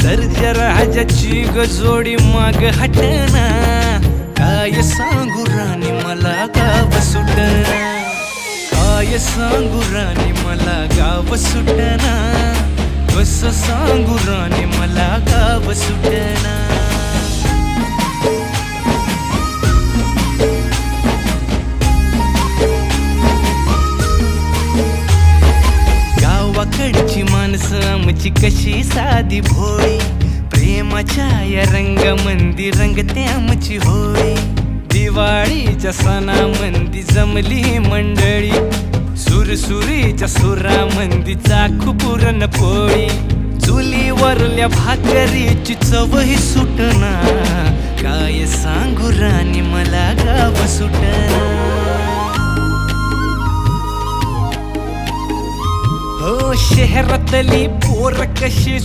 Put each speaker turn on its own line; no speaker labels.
सर्जराजाची गजोडी माग हटना, काय सांगू राणी मला गाव सुटना, काय सांगू राणी मला गाव सुटना, कसं सांगू राणी मला गाव सुटना. गावाकडची माणसं आमची कशी साधी भोळी, प्रेमाच्या या रंगामंदी रंगते आमची होळी. दिवाळीच्या सणामंदी जमली मंडळी, सुरसुरीच्या सुरामंदी चाखू पुरणपोळी. चुलीवरल्या भाकरीची चवही सुटना, काय सांगू राणी मला गाव सुटना. हो शहरातली पोर कशी